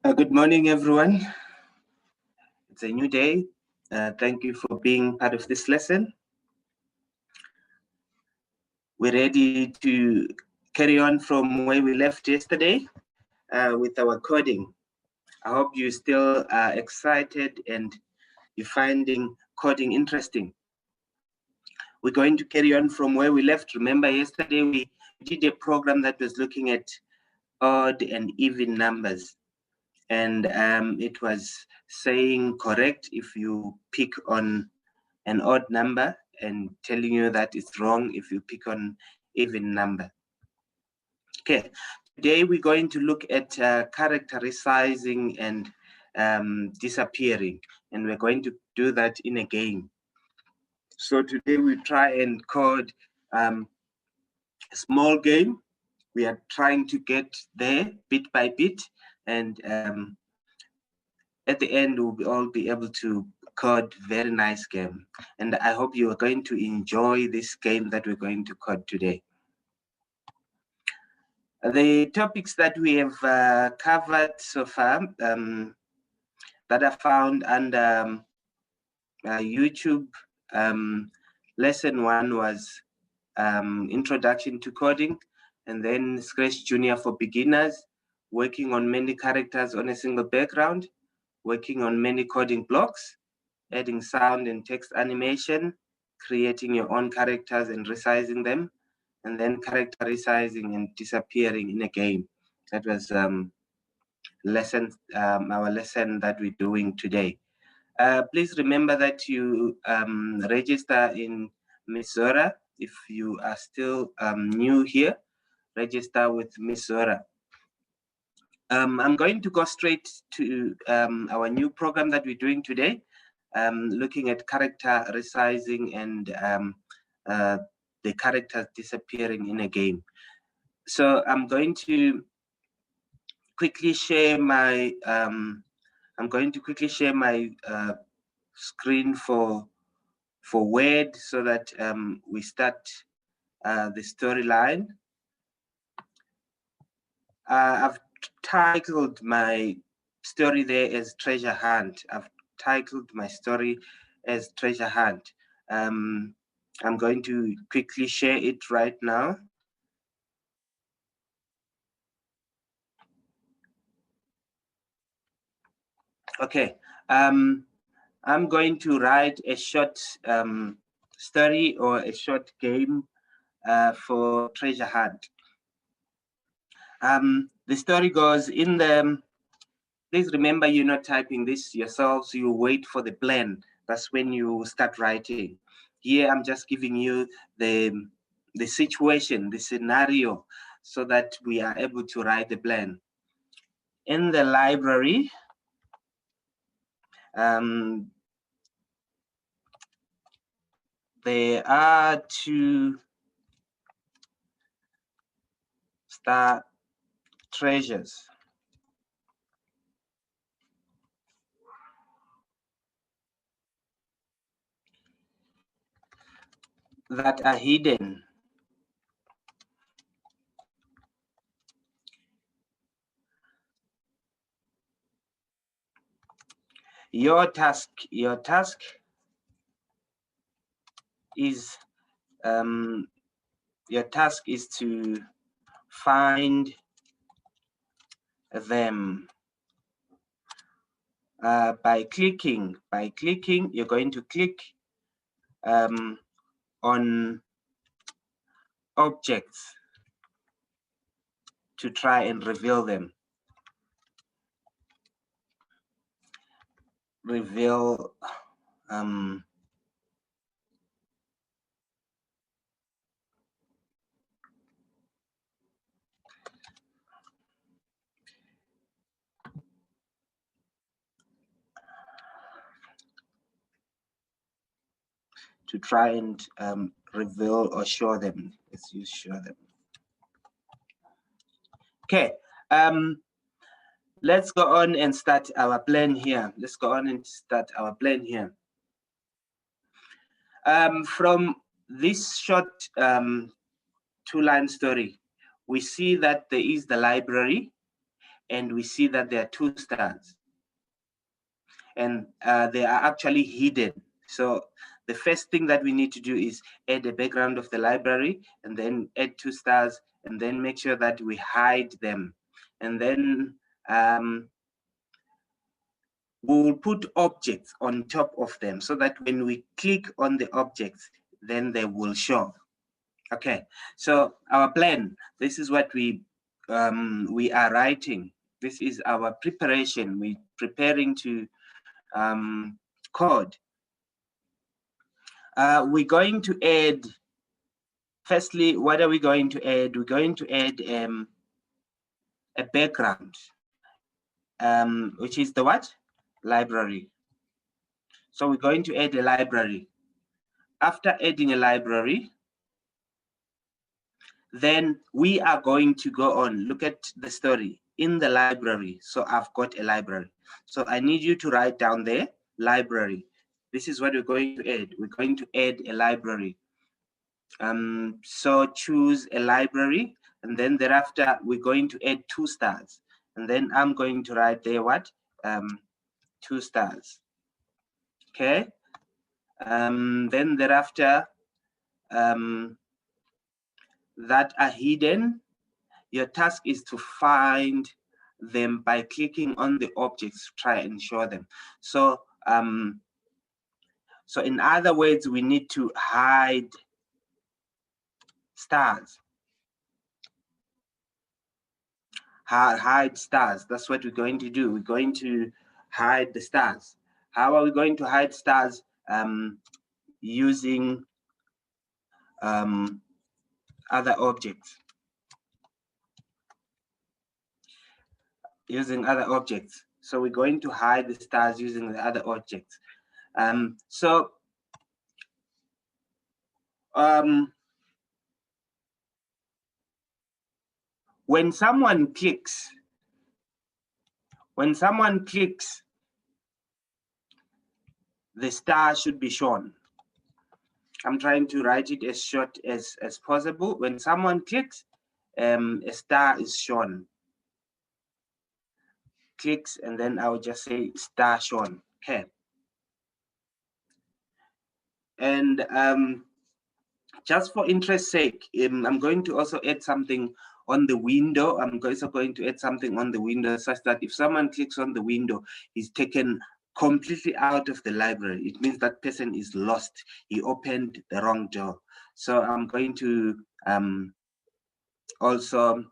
Good morning, everyone. It's a new day. Thank you for being part of this lesson. We're ready to carry on from where we left yesterday with our coding. I hope you still are excited and you're finding coding interesting. We're going to carry on from where we left. Remember, yesterday we did a program that was looking at odd and even numbers. And it was saying correct if you pick on an odd number and telling you that it's wrong if you pick on even number. Okay, today we're going to look at character resizing and disappearing, and we're going to do that in a game. So today we try and code a small game. We are trying to get there bit by bit, and at the end we'll all be able to code very nice game. And I hope you are going to enjoy this game that we're going to code today. The topics that we have covered so far that are found under YouTube, lesson 1 was introduction to coding, and then Scratch Junior for beginners, working on many characters on a single background, working on many coding blocks, adding sound and text animation, creating your own characters and resizing them, and then character resizing and disappearing in a game. That was our lesson that we're doing today. Please remember that you register in Miss Zora. If you are still new here, register with Miss Zora. I'm going to go straight to our new program that we're doing today, looking at character resizing and the characters disappearing in a game. So I'm going to quickly share my screen for Word so that we start the storyline. I've titled my story there as Treasure Hunt. I've titled my story as Treasure Hunt. I'm going to quickly share it right now. Okay, I'm going to write a short story or a short game for Treasure Hunt. The story goes in the, please remember you're not typing this yourselves, you wait for the plan. That's when you start writing. Here I'm just giving you the situation, the scenario, so that we are able to write the plan. In the library, there are 2 star treasures that are hidden. Your task is to find them by clicking. You're going to click on objects to try and reveal them. Reveal to try and reveal or show them. Let's use show them. Okay, let's go on and start our plan here. From this short 2-line story, we see that there is the library, and we see that there are 2 stars, and they are actually hidden. So the first thing that we need to do is add a background of the library, and then add 2 stars, and then make sure that we hide them. And then we'll put objects on top of them so that when we click on the objects, then they will show. Okay, so our plan, this is what we are writing. This is our preparation. We're preparing to code. We're going to add, firstly, what are we going to add? We're going to add a background, which is the what? Library. So we're going to add a library. After adding a library, then we are going to go on, look at the story in the library. So I've got a library. So I need you to write down there, library. This is what we're going to add. We're going to add a library. So choose a library, and then thereafter we're going to add 2 stars. And then I'm going to write there what? 2 stars. Okay. Then thereafter, that are hidden, your task is to find them by clicking on the objects to try and show them. So so in other words, we need to hide stars. Hide stars. That's what we're going to do. We're going to hide the stars. How are we going to hide stars? Using other objects. Using other objects. So we're going to hide the stars using the other objects. When someone clicks, the star should be shown. I'm trying to write it as short as possible. When someone clicks, a star is shown. Clicks, and then I will just say star shown. Okay. And just for interest's sake, I'm going to also add something on the window. I'm also going to add something on the window such that if someone clicks on the window, he's taken completely out of the library. It means that person is lost. He opened the wrong door. So I'm going to also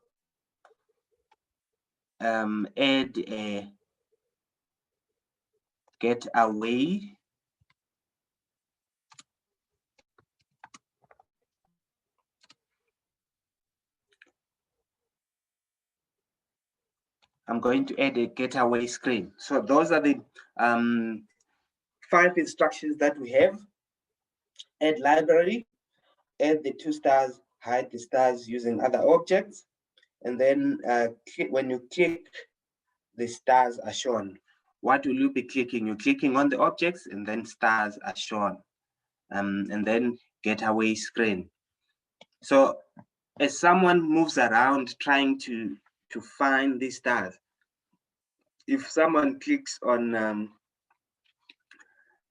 add a get away. I'm going to add a getaway screen. So those are the 5 instructions that we have. Add library, add the 2 stars, hide the stars using other objects, and then when you click, the stars are shown. What will you be clicking? You're clicking on the objects, and then stars are shown, and then getaway screen. So as someone moves around trying to find these stars, if someone clicks on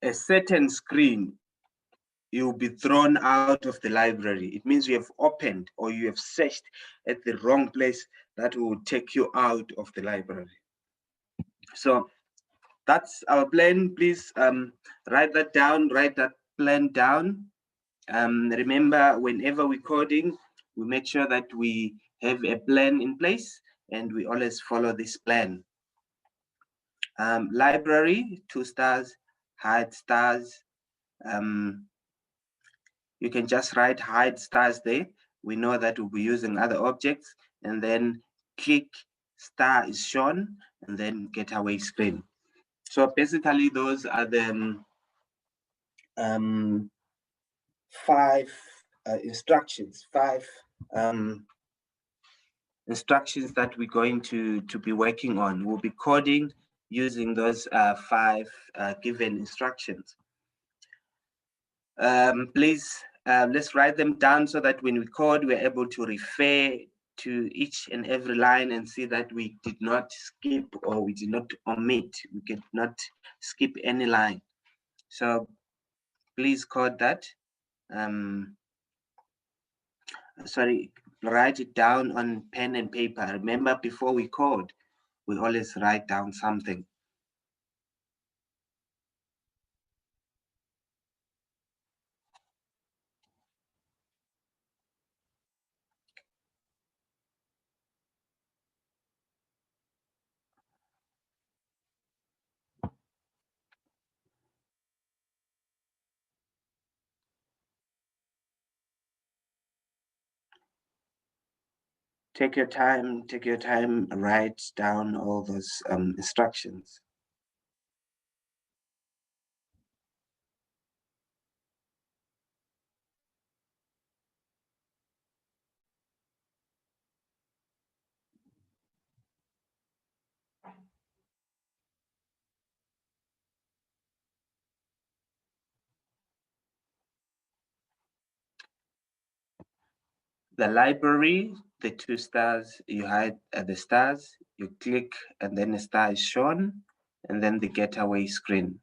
a certain screen, you'll be thrown out of the library. It means you have opened or you have searched at the wrong place that will take you out of the library. So that's our plan. Please write that down, write that plan down. Remember, whenever we're coding, we make sure that we have a plan in place and we always follow this plan. Library, 2 stars, hide stars. You can just write hide stars there. We know that we'll be using other objects, and then click, star is shown, and then getaway screen. So basically those are the 5 instructions, 5 instructions that we're going to be working on. We'll be coding using those 5 given instructions. Please let's write them down so that when we code, we're able to refer to each and every line and see that we did not skip or we did not omit. We did not skip any line. So please code that. Sorry, write it down on pen and paper. Remember, before we code, we always write down something. Take your time, write down all those instructions. The library, the 2 stars, you hide the stars, you click and then a star is shown, and then the getaway screen.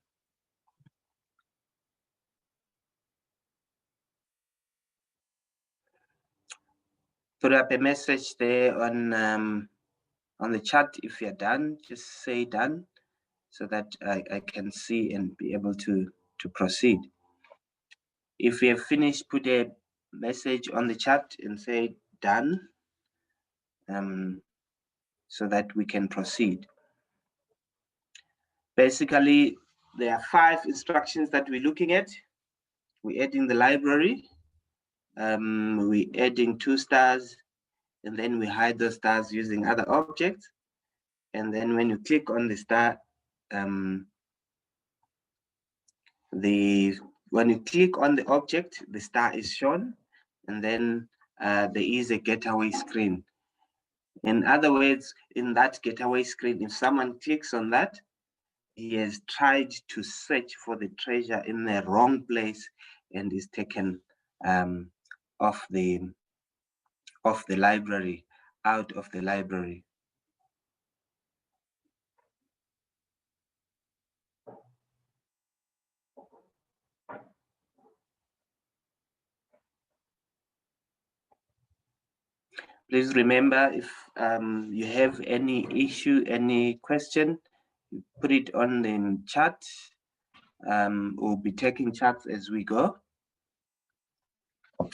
Put up a message there on the chat. If you're done, just say done so that I can see and be able to proceed. If you have finished, put a message on the chat and say done so that we can proceed. Basically, there are 5 instructions that we're looking at. We're adding the library, we're adding 2 stars, and then we hide those stars using other objects. And then when you click on the star, when you click on the object, the star is shown, and then there is a getaway screen. In other words, in that getaway screen, if someone clicks on that, he has tried to search for the treasure in the wrong place and is taken off the library, out of the library. Please remember, if you have any issue, any question, put it on the chat. We'll be taking chats as we go.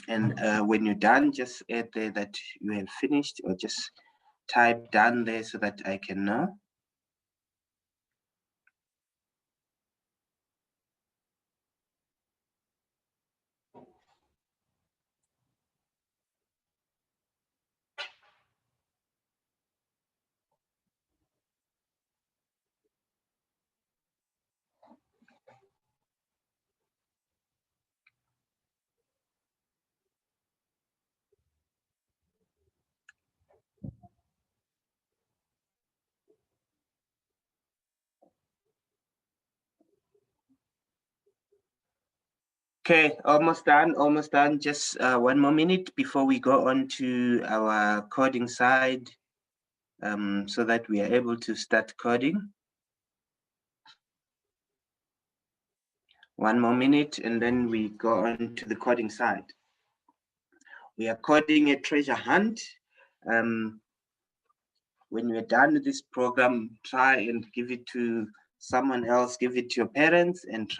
And when you're done, just add there that you have finished, or just type done there so that I can know. Okay, almost done. Just 1 more minute before we go on to our coding side, so that we are able to start coding. 1 more minute, and then we go on to the coding side. We are coding a treasure hunt. When you're done with this program, try and give it to someone else, give it to your parents, and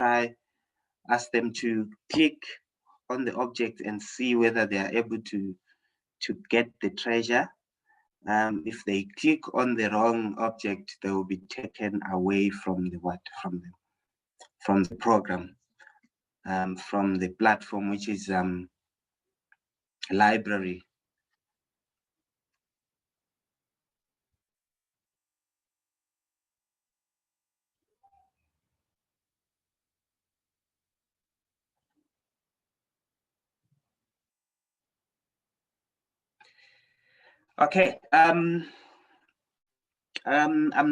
ask them to click on the object and see whether they are able to get the treasure. If they click on the wrong object, they will be taken away from the program, from the platform, which is library. Okay, I'm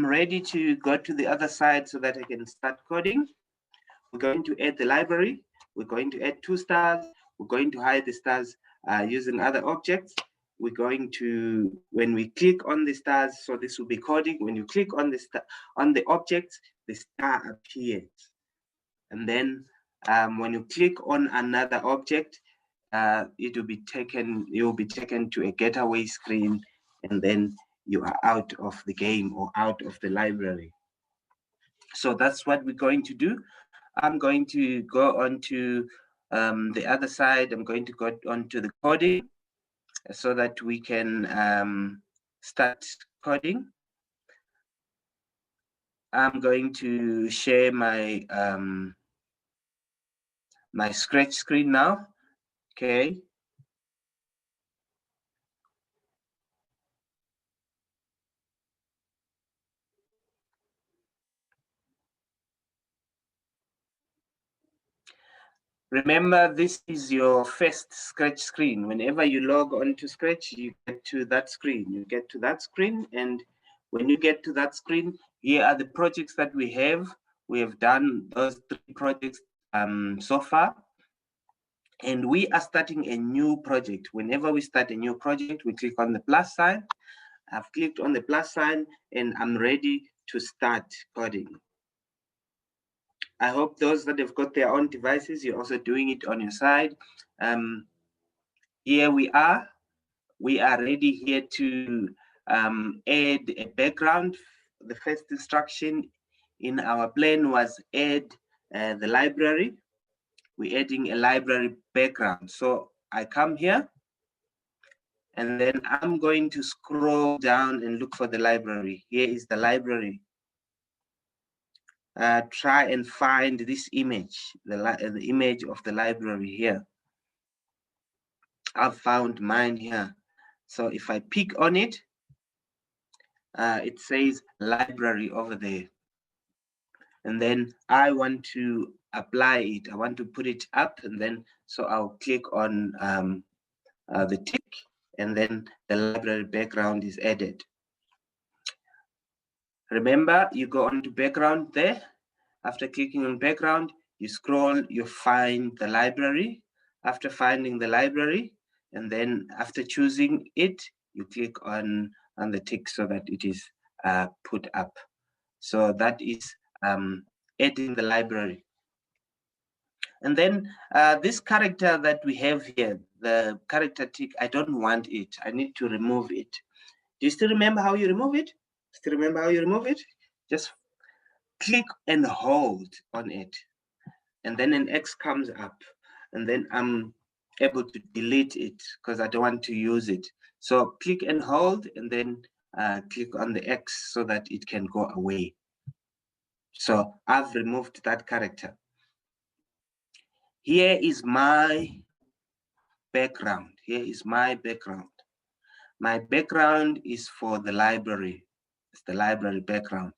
ready to go to the other side so that I can start coding. We're going to add the library. We're going to add 2 stars. We're going to hide the stars using other objects. we're going to, when we click on the stars, so this will be coding. When you click on the star, on the objects, the star appears. And then when you click on another object, it will be taken, you'll be taken to a getaway screen, and then you are out of the game or out of the library. So that's what we're going to do. I'm going to go on to the other side. I'm going to go on to the coding so that we can start coding. I'm going to share my my Scratch screen now. Okay. Remember, this is your first Scratch screen. Whenever you log on to Scratch, you get to that screen. You get to that screen, and when you get to that screen, here are the projects that we have. We have done those 3 projects so far, and we are starting a new project. Whenever we start a new project, we click on the plus sign. I've clicked on the plus sign, and I'm ready to start coding. I hope those that have got their own devices, you're also doing it on your side. Here we are. We are ready here to add a background. The first instruction in our plan was add the library. We're adding a library background. So I come here, and then I'm going to scroll down and look for the library. Here is the library. Try and find this image, the image of the library here. I've found mine here. So if I pick on it, it says library over there. And then I want to apply it. I want to put it up, and then so I'll click on the tick, and then the library background is added. Remember, you go on to background there. After clicking on background, you scroll, you find the library. After finding the library, and then after choosing it, you click on the tick so that it is put up. So that is adding the library. And then this character that we have here, the character tick, I don't want it. I need to remove it. Do you still remember how you remove it? Still remember how you remove it? Just click and hold on it, and then an X comes up, and then I'm able to delete it because I don't want to use it. So click and hold, and then click on the X so that it can go away. So I've removed that character. Here is my background. Here is my background. My background is for the library. It's the library background.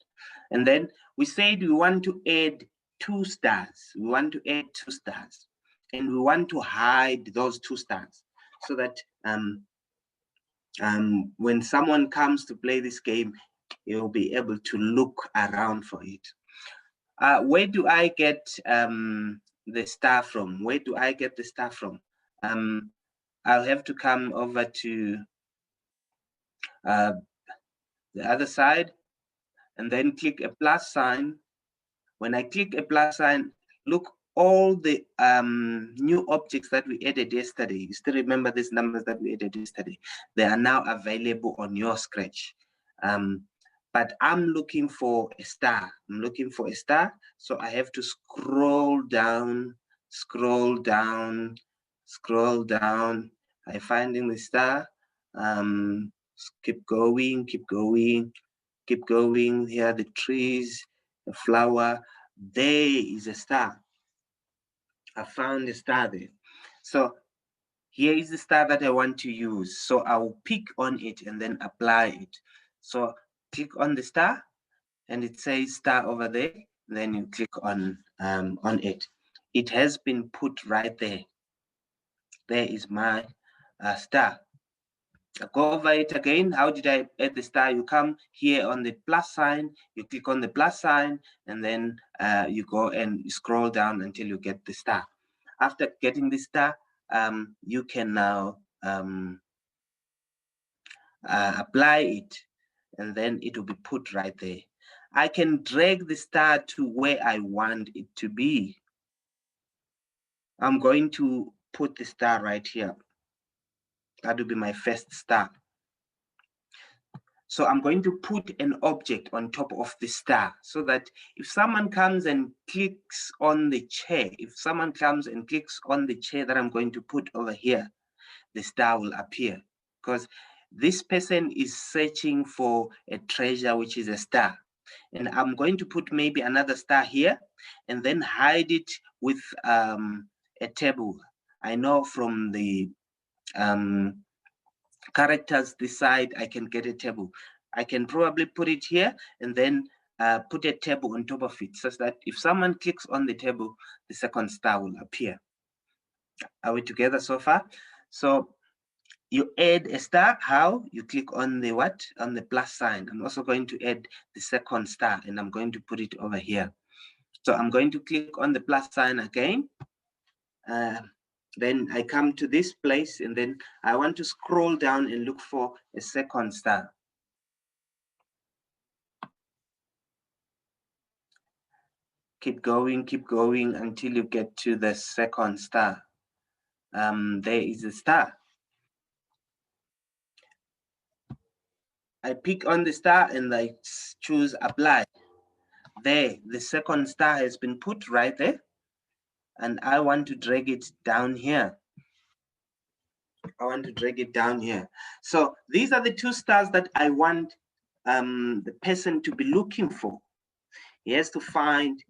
And then we said we want to add 2 stars. We want to add 2 stars. And we want to hide those 2 stars so that when someone comes to play this game, you'll be able to look around for it. Where do I get the star from? Where do I get the star from? I'll have to come over to the other side, and then click a plus sign. When I click a plus sign, look, all the new objects that we added yesterday, you still remember these numbers that we added yesterday, they are now available on your Scratch. But I'm looking for a star. I'm looking for a star, so I have to scroll down, scroll down, scroll down. I'm finding the star. Keep going, keep going, keep going. Here are the trees, the flower. There is a star. I found a star there. So here is the star that I want to use. So I'll pick on it and then apply it. So click on the star, and it says star over there. Then you click on it. It has been put right there. There is my star. I go over it again. How did I add the star? You come here on the plus sign, you click on the plus sign, and then you go and scroll down until you get the star. After getting the star, you can now apply it, and then it will be put right there. I can drag the star to where I want it to be. I'm going to put the star right here. That will be my first star. So I'm going to put an object on top of the star so that if someone comes and clicks on the chair, that I'm going to put over here, the star will appear, because this person is searching for a treasure, which is a star. And I'm going to put maybe another star here and then hide it with a table. I know from the characters this side, I can get a table. I can probably put it here and then put a table on top of it, such that if someone clicks on the table, the second star will appear. Are we together so far? So you add a star. How? You click on the what? On the plus sign. I'm also going to add the second star, and I'm going to put it over here. So I'm going to click on the plus sign again. Then I come to this place, and then I want to scroll down and look for a second star. Keep going until you get to the second star. There is a star. I pick on the star and I choose apply. There, the second star has been put right there, and I want to drag it down here. So these are the two stars that I want the person to be looking for. He has to find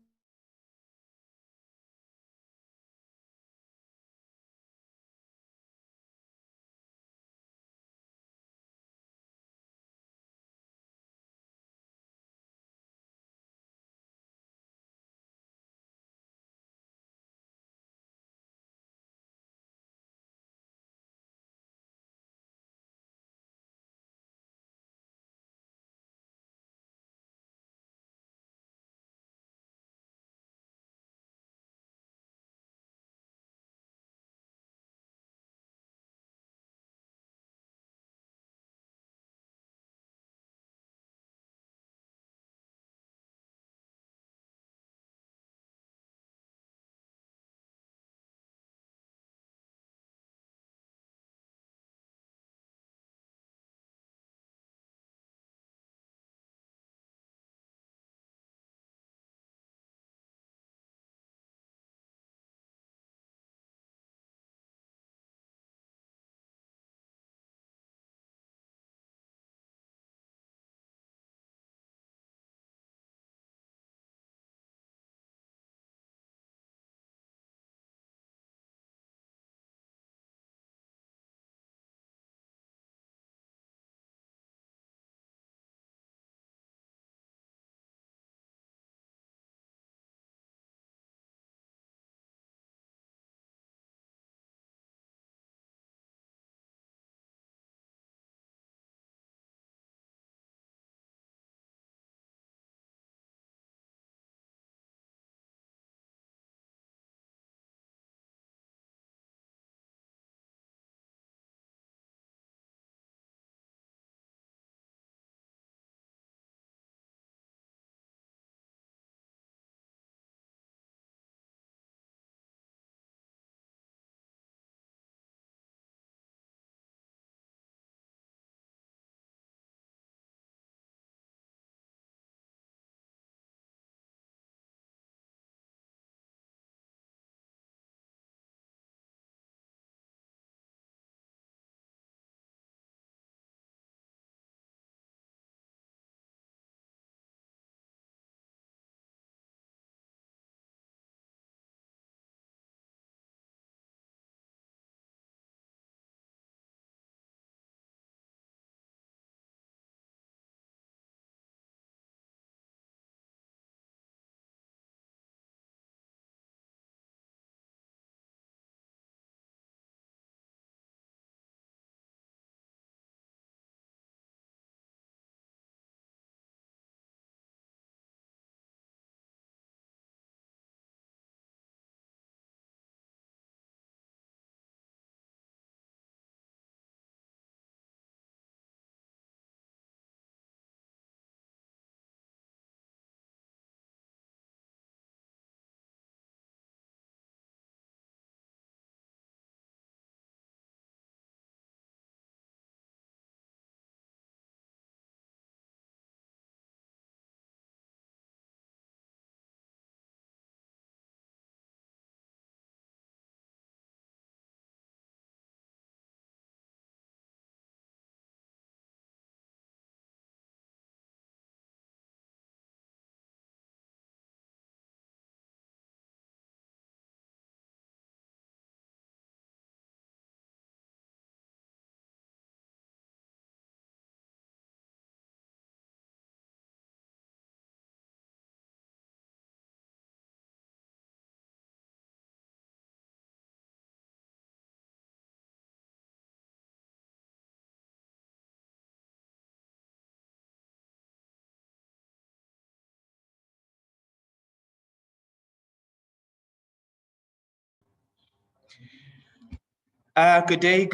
Good day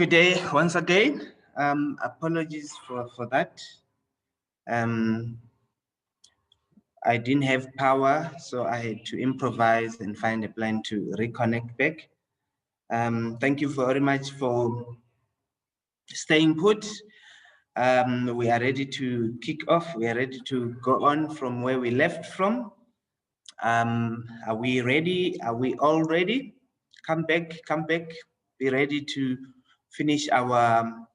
once again. Apologies for that. I didn't have power, so I had to improvise and find a plan to reconnect back. Thank you very much for staying put. We are ready to kick off. We are ready to go on from where we left from. Are we ready? Are we all ready? Come back, be ready to finish our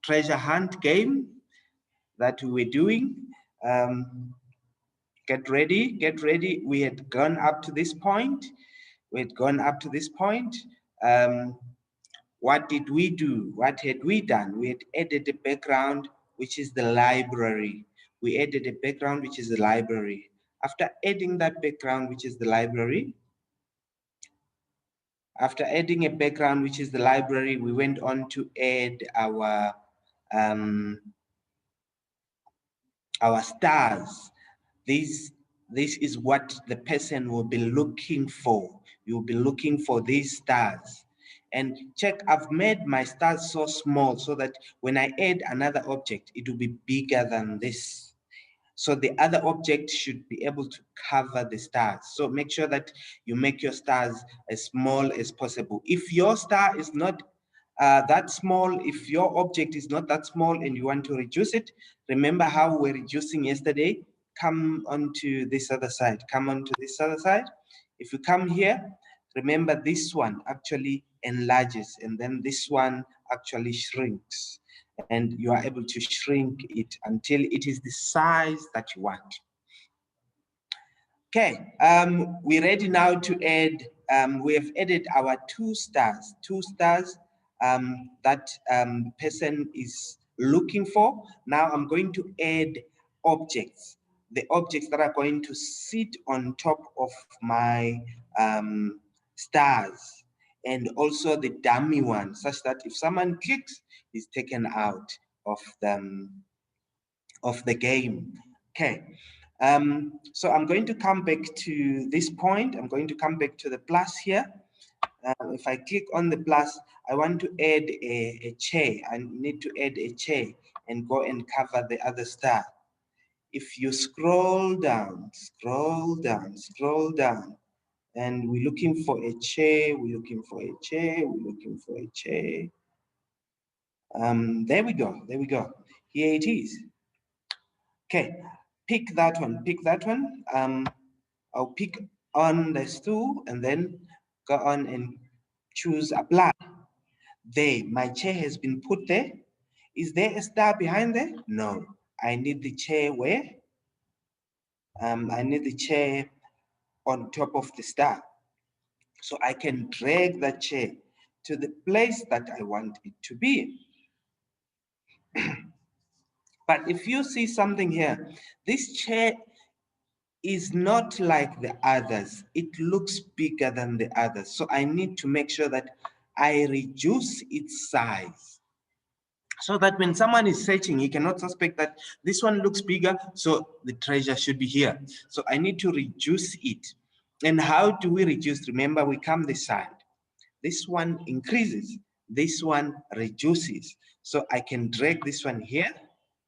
treasure hunt game that we were doing. Get ready. We had gone up to this point. What did we do? What had we done? We had added a background, which is the library. We added a background, which is the library. After adding that background, which is the library, we went on to add our stars. This is what the person will be looking for. You'll be looking for these stars. And check, I've made my stars so small so that when I add another object, it will be bigger than this. So the other object should be able to cover the stars. So make sure that you make your stars as small as possible. If your star is not that small, if your object is not that small and you want to reduce it, remember how we're reducing yesterday? Come onto this other side. If you come here, remember this one actually enlarges and then this one actually shrinks. And you are able to shrink it until it is the size that you want. Okay, we're ready now to add, we have added our two stars that person is looking for. Now I'm going to add objects, the objects that are going to sit on top of my stars, and also the dummy one, such that if someone clicks, it's taken out of the game. Okay, so I'm going to come back to this point. I'm going to come back to the plus here. If I click on the plus, I want to add a chair. I need to add a chair and go and cover the other star. If you scroll down, and we're looking for a chair, there we go. Here it is. Okay, pick that one. I'll pick on the stool and then go on and choose apply. There, my chair has been put there. Is there a star behind there? No, I need the chair where? I need the chair on top of the star. So I can drag that chair to the place that I want it to be. But if you see something here, this chair is not like the others. It looks bigger than the others. So I need to make sure that I reduce its size, so that when someone is searching, he cannot suspect that this one looks bigger, so the treasure should be here. So I need to reduce it. And how do we reduce? Remember, we come this side. This one increases, this one reduces. So I can drag this one here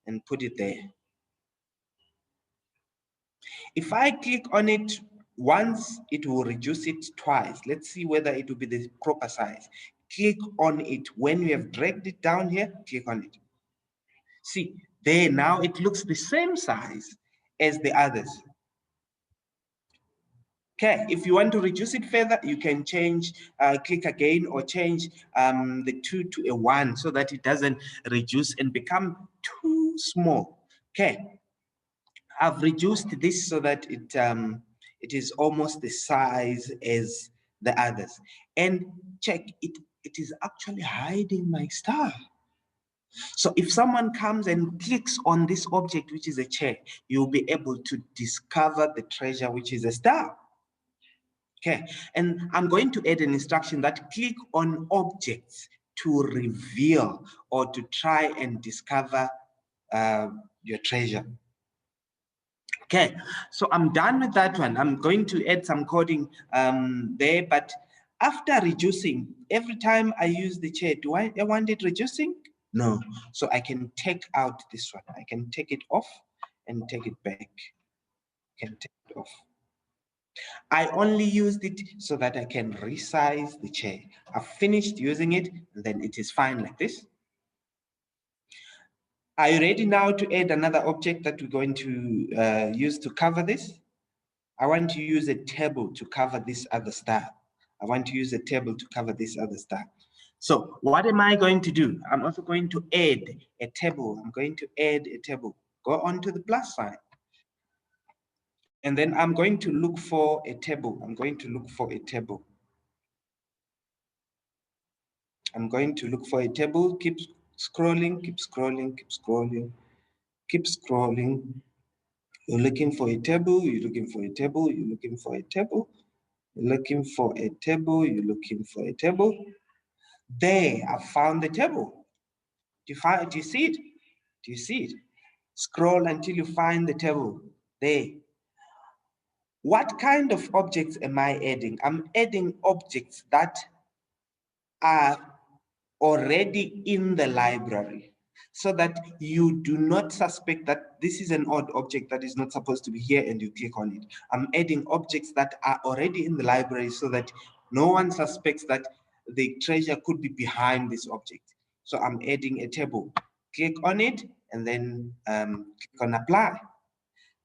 and put it there. If I click on it once, it will reduce it twice. Let's see whether it will be the proper size. Click on it. When you have dragged it down here, click on it. See, there now it looks the same size as the others. Okay, if you want to reduce it further, you can change, click again or change the 2 to a 1 so that it doesn't reduce and become too small. Okay, I've reduced this so that it is almost the size as the others. And check, it is actually hiding my star. So if someone comes and clicks on this object, which is a chair, you'll be able to discover the treasure, which is a star. Okay, and I'm going to add an instruction that click on objects to reveal or to try and discover your treasure. Okay, so I'm done with that one. I'm going to add some coding there, but After reducing, every time I use the chair, do I want it reducing? No. So I can take out this one. I can take it off and take it back. Can take it off. I only used it so that I can resize the chair. I've finished using it, and then it is fine like this. Are you ready now to add another object that we're going to use to cover this? I want to use a table to cover this other star. I want to use a table to cover this other star. So what am I going to do? I'm also going to add a table. I'm going to add a table. Go on to the plus sign. And then I'm going to look for a table. I'm going to look for a table. I'm going to look for a table. Keep scrolling, keep scrolling, keep scrolling, keep scrolling. You're looking for a table, you're looking for a table, you're looking for a table, you're looking for a table, you're looking for a table. There, I found the table. Do you see it? Do you see it? Scroll until you find the table. There. What kind of objects am I adding? I'm adding objects that are already in the library, so that you do not suspect that this is an odd object that is not supposed to be here and you click on it. I'm adding objects that are already in the library so that no one suspects that the treasure could be behind this object. So I'm adding a table. Click on it and then click on apply.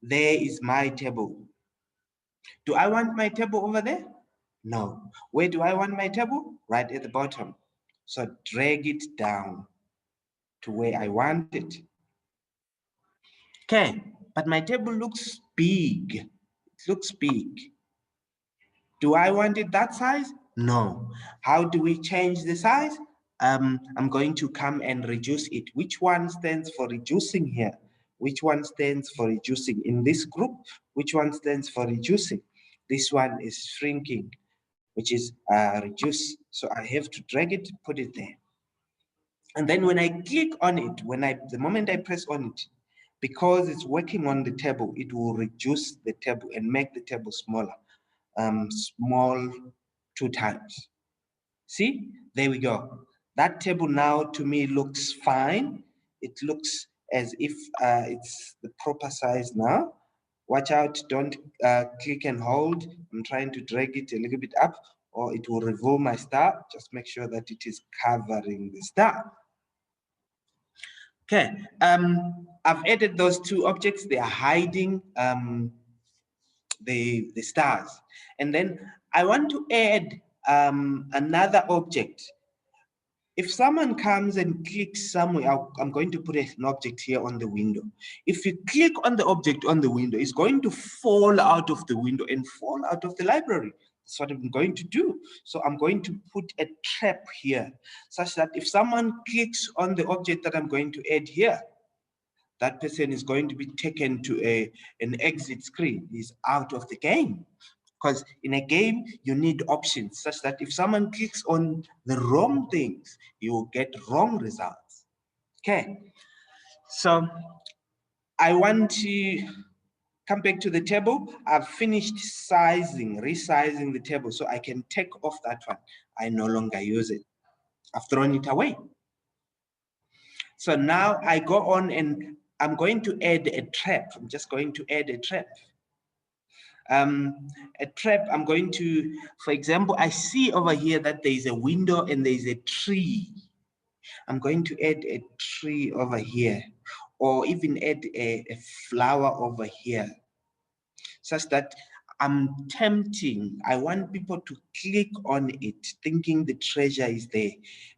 There is my table. Do I want my table over there? No. Where do I want my table? Right at the bottom. So drag it down to where I want it. Okay, but my table looks big. It looks big. Do I want it that size? No. How do we change the size? I'm going to come and reduce it. Which one stands for reducing here? Which one stands for reducing in this group? Which one stands for reducing? This one is shrinking, which is reduce. So I have to drag it, put it there. And then when I click on it, the moment I press on it, because it's working on the table, it will reduce the table and make the table smaller, small 2 times. See, there we go. That table now to me looks fine. It looks as if it's the proper size now. Watch out, don't click and hold. I'm trying to drag it a little bit up or it will reveal my star. Just make sure that it is covering the star. Okay, I've added those 2 objects. They are hiding the stars. And then I want to add another object. If someone comes and clicks somewhere, I'm going to put an object here on the window. If you click on the object on the window, it's going to fall out of the window and fall out of the library. That's what I'm going to do. So I'm going to put a trap here, such that if someone clicks on the object that I'm going to add here, that person is going to be taken to an exit screen. He's out of the game. Because in a game, you need options such that if someone clicks on the wrong things, you will get wrong results. Okay, so I want to come back to the table. I've finished resizing the table, so I can take off that one. I no longer use it. I've thrown it away. So now I go on and I'm going to add a trap. I'm just going to add a trap. A trap, I'm going to, for example, I see over here that there is a window and there is a tree. I'm going to add a tree over here, or even add a flower over here, such that I'm tempting. I want people to click on it, thinking the treasure is there,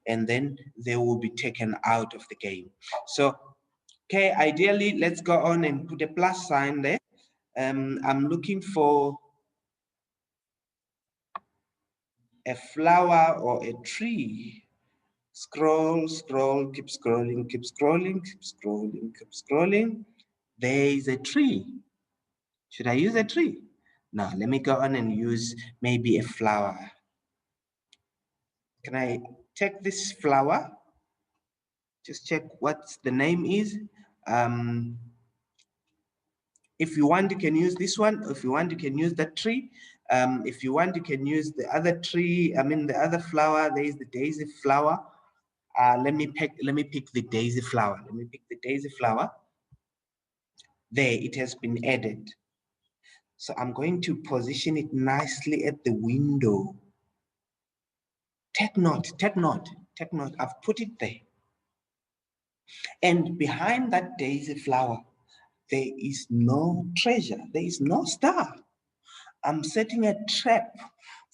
and then they will be taken out of the game. So, okay, ideally, let's go on and put a plus sign there. I'm looking for a flower or a tree. Scroll, scroll, keep scrolling, keep scrolling, keep scrolling, keep scrolling. There is a tree. Should I use a tree? No, let me go on and use maybe a flower. Can I take this flower? Just check what the name is. If you want, you can use this one. If you want, you can use that tree. If you want, you can use the other tree. The other flower. There is the daisy flower. Let me pick the daisy flower. Let me pick the daisy flower. There, it has been added. So I'm going to position it nicely at the window. Take note. I've put it there. And behind that daisy flower, there is no treasure. There is no star. I'm setting a trap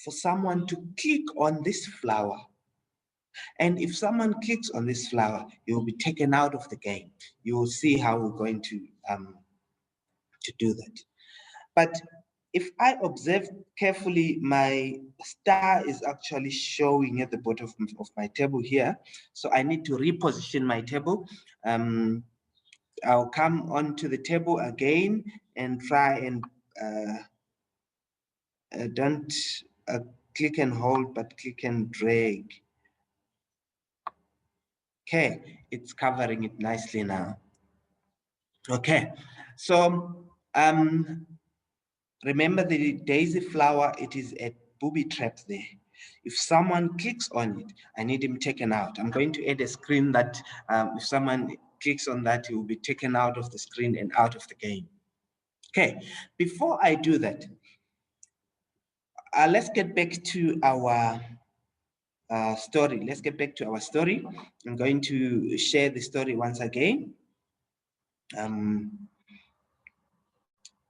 for someone to click on this flower. And if someone clicks on this flower, it will be taken out of the game. You will see how we're going to do that. But if I observe carefully, my star is actually showing at the bottom of my table here. So I need to reposition my table. I'll come onto the table again and try and don't click and hold, but click and drag. Okay, it's covering it nicely now. Okay, so remember the daisy flower, it is a booby trap there. If someone clicks on it, I need him taken out. I'm going to add a screen that if someone clicks on that, he will be taken out of the screen and out of the game. Okay, before I do that, let's get back to our story. Let's get back to our story. I'm going to share the story once again.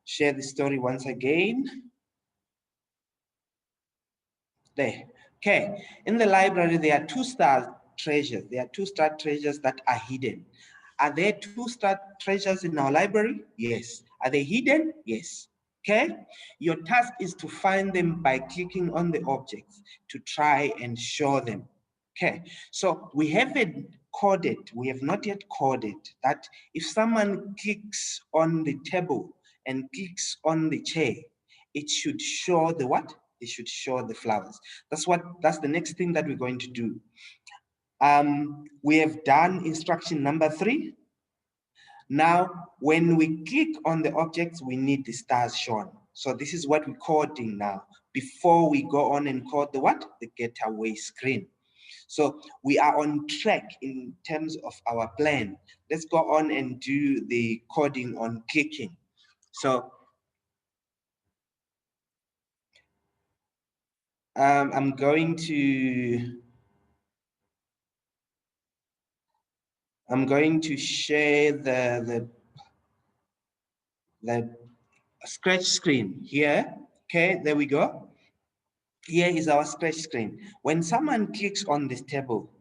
Share the story once again. There. Okay. In the library, there are 2-star treasures. There are 2-star treasures that are hidden. Are there 2-star treasures in our library? Yes. Are they hidden? Yes. Okay. Your task is to find them by clicking on the objects to try and show them. Okay. So we haven't coded. We have not yet coded that if someone clicks on the table and clicks on the chair, it should show the what? It should show the flowers. That's the next thing that we're going to do. We have done instruction number 3. Now, when we click on the objects, we need the stars shown. So this is what we're coding now, before we go on and code the what? The getaway screen. So we are on track in terms of our plan. Let's go on and do the coding on clicking. So I'm going to share the scratch screen here. Okay, there we go. Here is our scratch screen. When someone clicks on this table,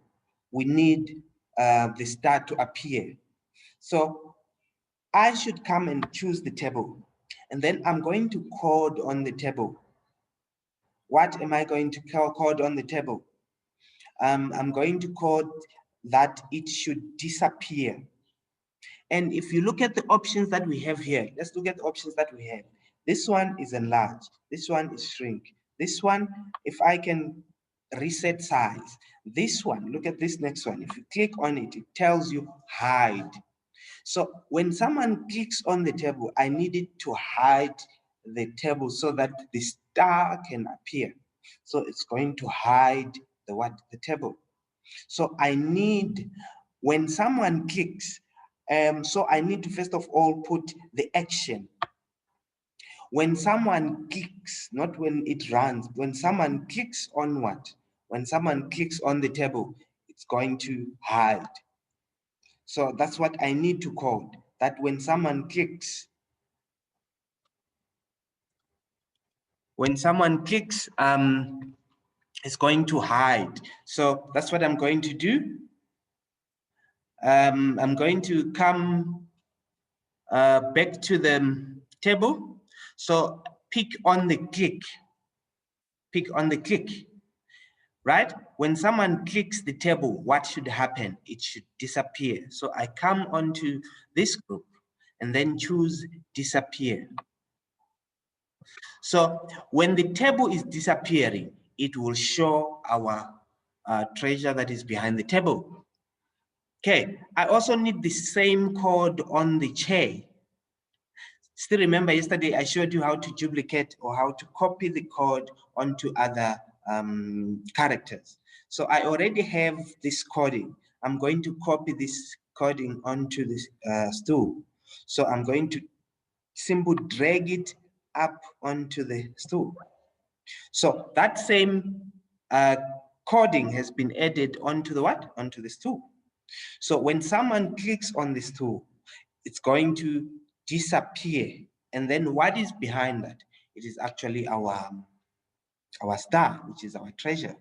we need the star to appear. So I should come and choose the table, and then I'm going to code on the table. What am I going to code on the table? I'm going to code that it should disappear. And if you look at the options that we have here, let's look at the options that we have. This one is enlarge, this one is shrink. This one, if I can reset size. This one, look at this next one. If you click on it, it tells you hide. So when someone clicks on the table, I need it to hide the table so that the star can appear. So it's going to hide the what? The table. So I need, when someone clicks, so I need to first of all put the action. When someone clicks, not when it runs, when someone clicks on what? When someone clicks on the table, it's going to hide. So that's what I need to code, that when someone clicks, it's going to hide. So that's what I'm going to do. I'm going to come back to the table. So pick on the click, right? When someone clicks the table, what should happen? It should disappear. So I come onto this group and then choose disappear. So when the table is disappearing, it will show our treasure that is behind the table. Okay, I also need the same code on the chair. Still remember yesterday I showed you how to duplicate or how to copy the code onto other characters. So I already have this coding. I'm going to copy this coding onto this stool. So I'm going to simply drag it up onto the stool. So that same coding has been added onto the what? Onto the stool. So when someone clicks on this tool, it's going to disappear. And then what is behind that? It is actually our star, which is our treasure.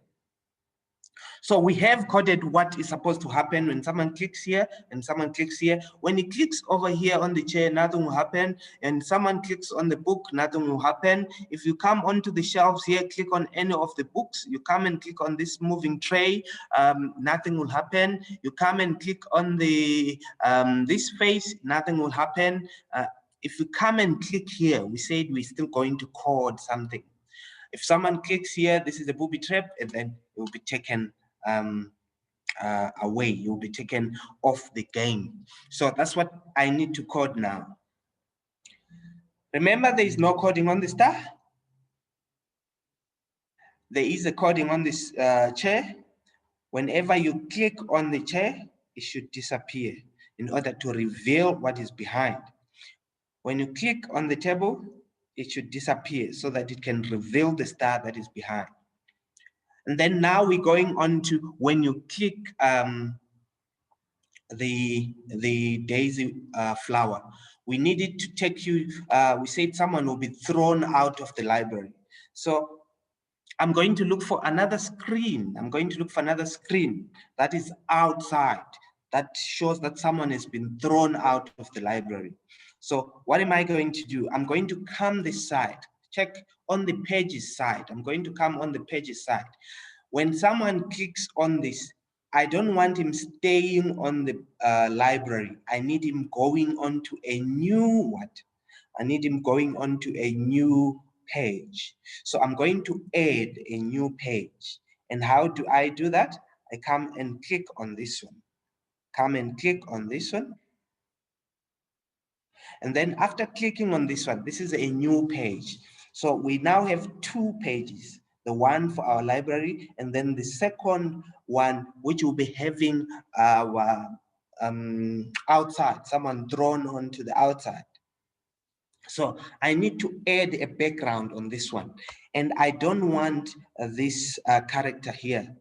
So we have coded what is supposed to happen when someone clicks here and someone clicks here. When he clicks over here on the chair, nothing will happen. And someone clicks on the book, nothing will happen. If you come onto the shelves here, click on any of the books, you come and click on this moving tray, nothing will happen. You come and click on the this face, nothing will happen. If you come and click here, we said we're still going to code something. If someone clicks here, this is a booby trap, and then it will be taken away. You'll be taken off the game. So that's what I need to code now. Remember, there is no coding on the star. There is a coding on this chair. Whenever you click on the chair, it should disappear in order to reveal what is behind. When you click on the table, it should disappear so that it can reveal the star that is behind. And then now we're going on to when you click the daisy flower. We needed to take you, we said someone will be thrown out of the library. So I'm going to look for another screen. I'm going to look for another screen that is outside, that shows that someone has been thrown out of the library. So what am I going to do? I'm going to come this side, check on the pages side. I'm going to come on the pages side. When someone clicks on this, I don't want him staying on the library. I need him going on to a new what? I need him going on to a new page. So I'm going to add a new page. And how do I do that? I come and click on this one. Come and click on this one. And then after clicking on this one, this is a new page. So we now have two pages, the one for our library, and then the second one, which will be having our outside, someone thrown onto the outside. So I need to add a background on this one. And I don't want this character here.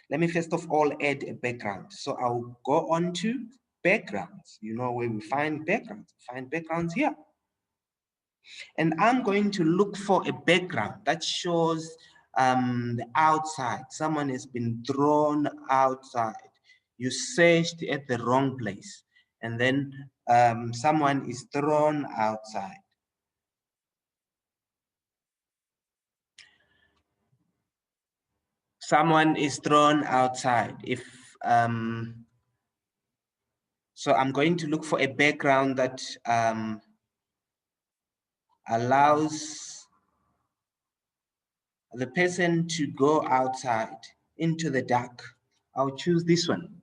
Let me first of all add a background. So I'll go on to backgrounds. You know where we find backgrounds. Find backgrounds here. And I'm going to look for a background that shows the outside. Someone has been thrown outside. You searched at the wrong place. And then someone is thrown outside. Someone is thrown outside. If so, I'm going to look for a background that allows the person to go outside into the dark. I'll choose this one.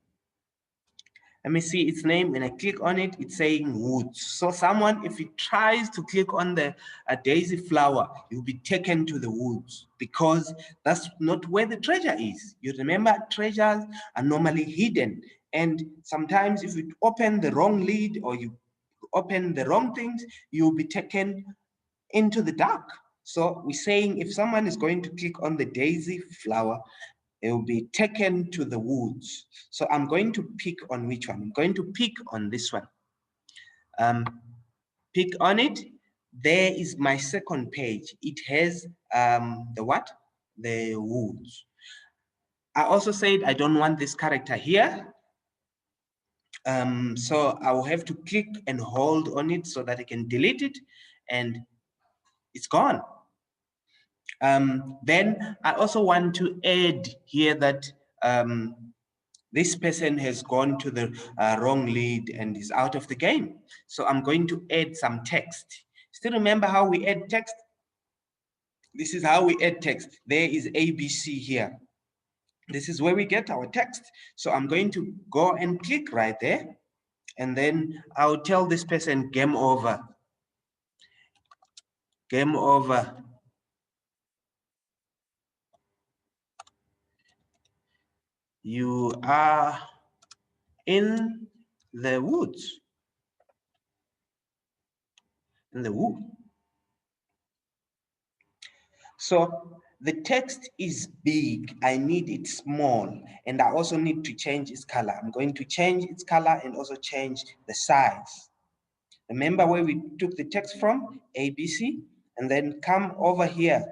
Let me see its name. When I click on it, it's saying woods. So someone, if he tries to click on the daisy flower, you'll be taken to the woods because that's not where the treasure is. You remember treasures are normally hidden. And sometimes if you open the wrong lid or you open the wrong things, you'll be taken into the dark. So we're saying if someone is going to click on the daisy flower, it will be taken to the woods. So I'm going to pick on which one? I'm going to pick on this one. Pick on it. There is my second page. It has the what? The woods. I also said I don't want this character here. So I will have to click and hold on it so that I can delete it and it's gone. Then I also want to add here that this person has gone to the wrong lead and is out of the game. So I'm going to add some text. Still remember how we add text? This is how we add text. There is ABC here. This is where we get our text. So I'm going to go and click right there. And then I'll tell this person game over. Game over. You are in the woods. In the wood. So the text is big, I need it small, and I also need to change its color. I'm going to change its color and also change the size. Remember where we took the text from, ABC, and then come over here,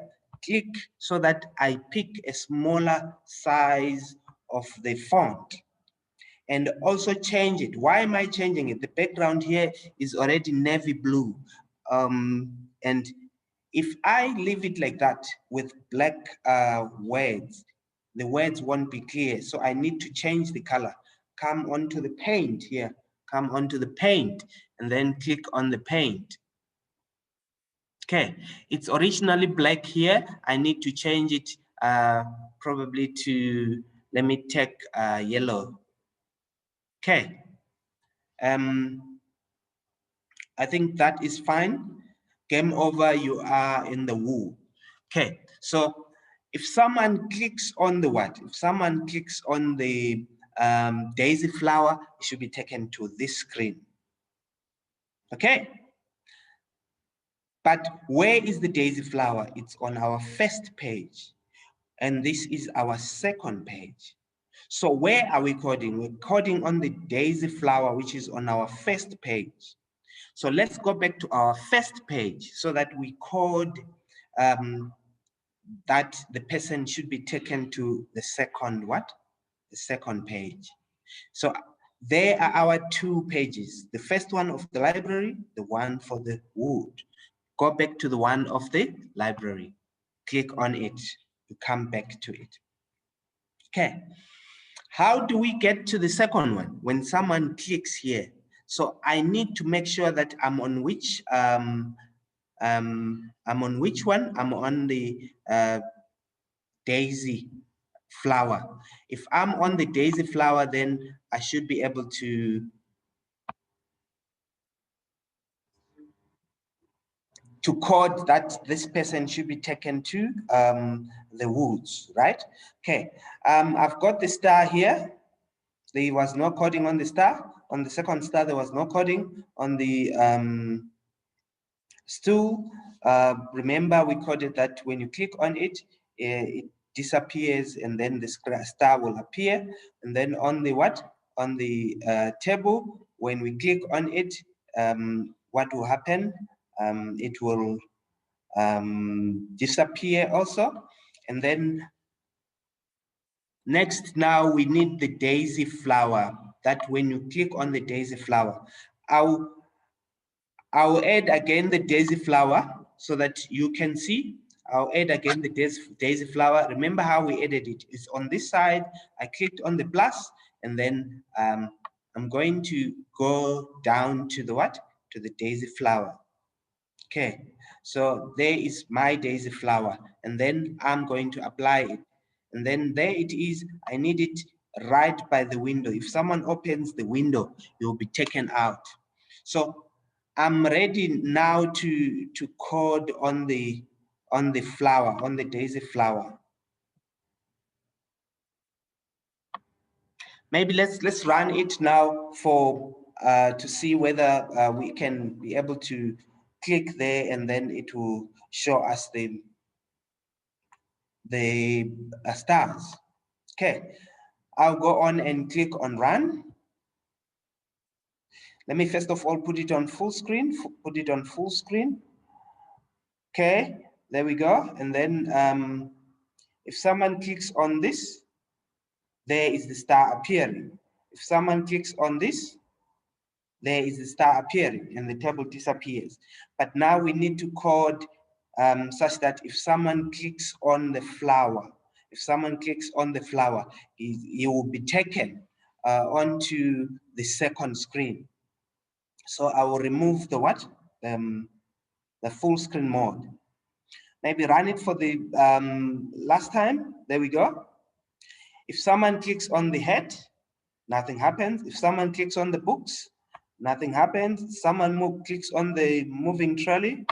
click so that I pick a smaller size of the font. And also change it. Why am I changing it? The background here is already navy blue. And if I leave it like that with black words, the words won't be clear. So I need to change the color. Come onto the paint here, come onto the paint, and then click on the paint. Okay, it's originally black here. I need to change it probably to, let me take yellow. Okay, I think that is fine. Game over, you are in the wood. Okay, so if someone clicks on the what? If someone clicks on the daisy flower, it should be taken to this screen. Okay, but where is the daisy flower? It's on our first page, and this is our second page. So where are we coding? We're coding on the daisy flower, which is on our first page. So let's go back to our first page so that we code that the person should be taken to the second what? The second page. So there are our two pages. The first one of the library, the one for the wood. Go back to the one of the library. Click on it. You come back to it. Okay. How do we get to the second one? When someone clicks here. So I need to make sure that I'm on which one? I'm on the daisy flower. If I'm on the daisy flower, then I should be able to code that this person should be taken to the woods, right? Okay, I've got the star here. There was no coding on the star. On the second star, there was no coding. On the stool, remember we coded that when you click on it, it disappears and then the star will appear. And then on the what? On the table, when we click on it, what will happen? It will disappear also. And then next, now we need the daisy flower. That when you click on the daisy flower, I'll add again the daisy flower so that you can see. I'll add again the daisy flower. Remember how we added it? It's on this side. I clicked on the plus, and then I'm going to go down to the what? To the daisy flower. Okay, so there is my daisy flower, and then I'm going to apply it. And then there it is. I need it right by the window. If someone opens the window, you'll be taken out. So I'm ready now to code on the flower, on the daisy flower. Maybe let's run it now for to see whether we can be able to click there, and then it will show us the stars. Okay, I'll go on and click on run. Let me first of all put it on full screen. Put it on full screen. Okay, there we go. And then if someone clicks on this, there is the star appearing. If someone clicks on this, there is the star appearing and the table disappears. But now we need to code such that if someone clicks on the flower, he will be taken onto the second screen. So I will remove the what? The full screen mode. Maybe run it for the last time. There we go. If someone clicks on the head, nothing happens. If someone clicks on the books, nothing happens. Someone clicks on the moving trolley,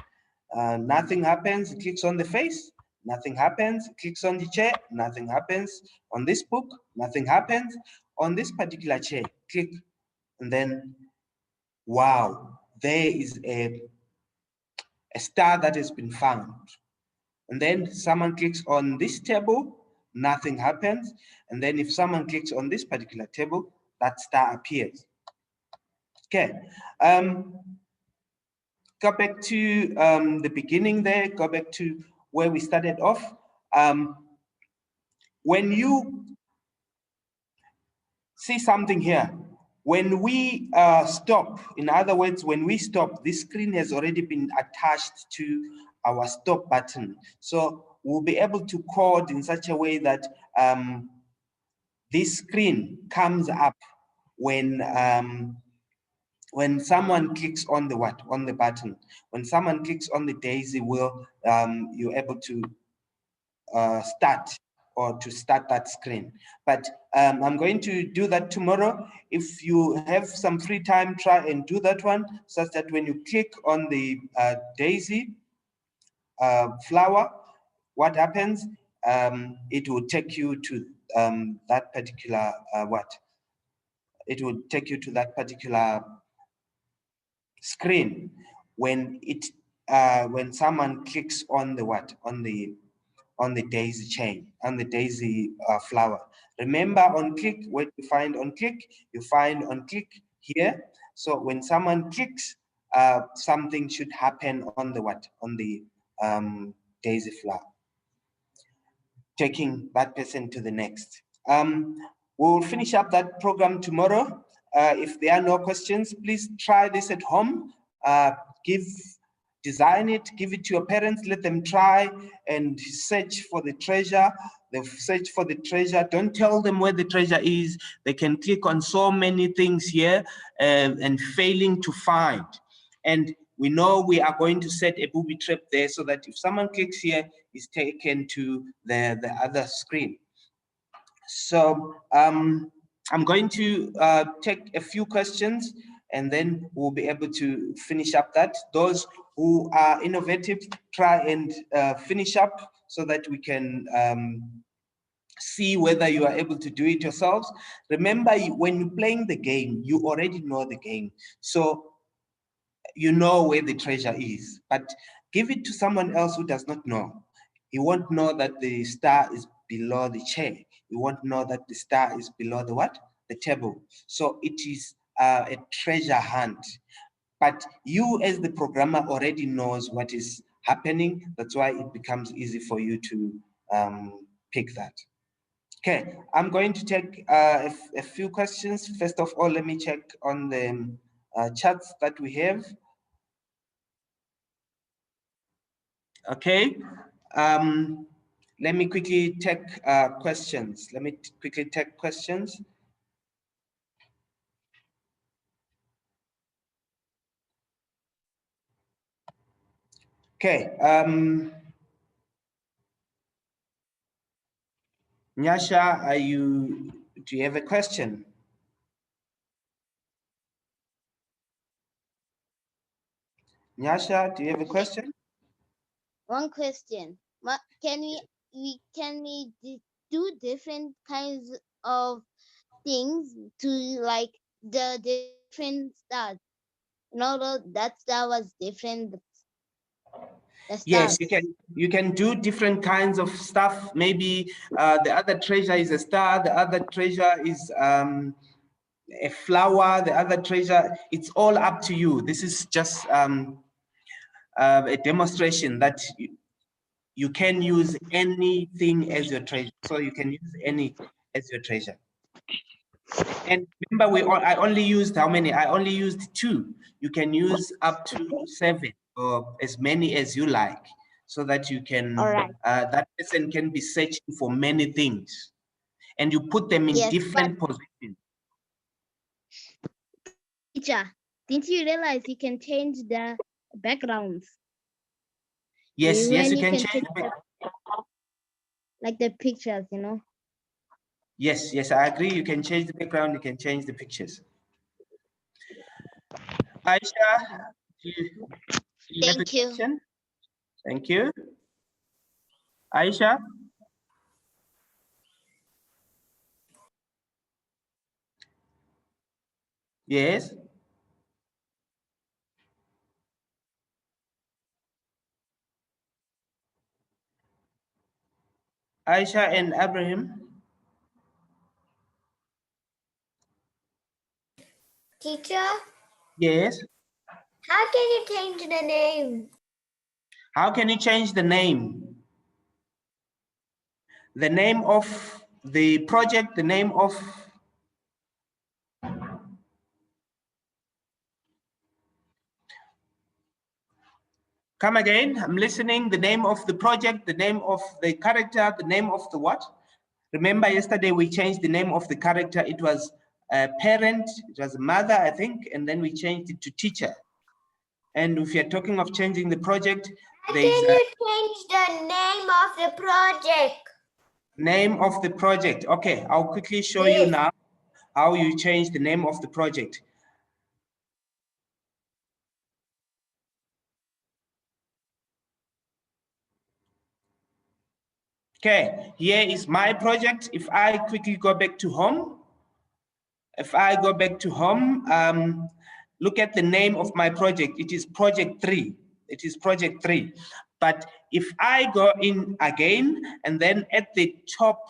Nothing happens, it clicks on the face, nothing happens, it clicks on the chair, nothing happens. On this book, nothing happens. On this particular chair, click, and then, wow, there is a star that has been found. And then someone clicks on this table, nothing happens. And then if someone clicks on this particular table, that star appears. Okay. Go back to the beginning there, go back to where we started off. When you see something here, when we stop, in other words, when we stop, this screen has already been attached to our stop button. So we'll be able to code in such a way that this screen comes up when someone clicks on the what? On the button. When someone clicks on the daisy wheel, you're able to start or to start that screen. But I'm going to do that tomorrow. If you have some free time, try and do that one, such that when you click on the daisy flower, what happens? It will take you to that particular it will take you to that particular screen when it when someone clicks on the what? On the daisy chain, on the daisy flower. Remember, on click, what you find on click, you find on click here. So when someone clicks, something should happen on the what? On the daisy flower, taking that person to the next. We'll finish up that program tomorrow. If there are no questions, please try this at home. Design it, give it to your parents, let them try and search for the treasure. They've searched for the treasure. Don't tell them where the treasure is. They can click on so many things here and failing to find. And we know we are going to set a booby trap there so that if someone clicks here, it's taken to the other screen. So I'm going to take a few questions and then we'll be able to finish up that. Those who are innovative, try and finish up so that we can see whether you are able to do it yourselves. Remember, when you're playing the game, you already know the game. So you know where the treasure is, but give it to someone else who does not know. He won't know that the star is below the chair. He won't know that the star is below the what? The table. So it is a treasure hunt. But you as the programmer already knows what is happening. That's why it becomes easy for you to pick that. Okay, I'm going to take a few questions. First of all, let me check on the chats that we have. Okay, let me quickly take questions. Let me quickly take questions. Okay, Nyasha, do you have a question? Nyasha, do you have a question? One question. What can we do different kinds of things to like the different stars? No, that star was different. Yes, you can do different kinds of stuff. Maybe the other treasure is a star, the other treasure is a flower, the other treasure. It's all up to you. This is just a demonstration that you can use anything as your treasure. So you can use any as your treasure. And remember, I only used how many? I only used 2. You can use up to 7 or as many as you like, so that you can that person can be searching for many things, and you put them in different positions. Teacher, didn't you realize you can change the backgrounds? Yes, yes, you can change like the pictures, you know. Yes, yes, I agree. You can change the background, you can change the pictures. Aisha, do you have a question? Thank you. Aisha? Yes. Aisha and Abraham? Teacher, Yes. how can you change the name? How can you change the name? The name of the project, the name of... Come again, I'm listening. The name of the project, the name of the character, the name of the what? Remember yesterday we changed the name of the character. It was a parent, it was a mother, I think, and then we changed it to teacher. And if you're talking of changing the project, How can you change the name of the project? Name of the project. Okay, I'll quickly show you now how you change the name of the project. Okay, here is my project. If I quickly go back to home, look at the name of my project. It is project 3. It is project 3. But if I go in again, and then at the top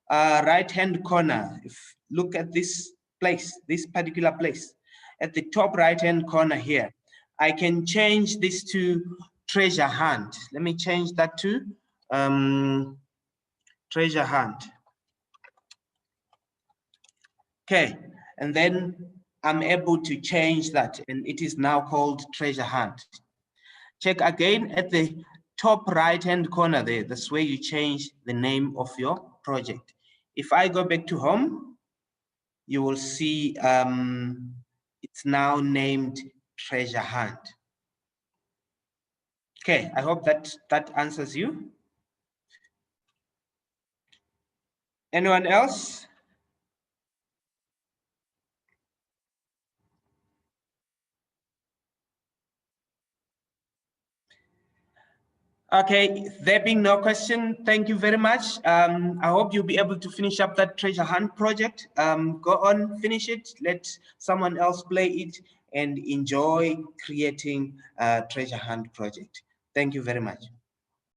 right-hand corner, look at this place, this particular place, at the top right-hand corner here, I can change this to treasure hunt. Let me change that to treasure hunt. Okay, and then I'm able to change that, and it is now called treasure hunt. Check again at the top right-hand corner there. That's where you change the name of your project. If I go back to home, you will see it's now named treasure hunt. Okay, I hope that answers you. Anyone else? Okay, there being no question, thank you very much. I hope you'll be able to finish up that treasure hunt project. Go on, finish it, let someone else play it, and enjoy creating a treasure hunt project. Thank you very much.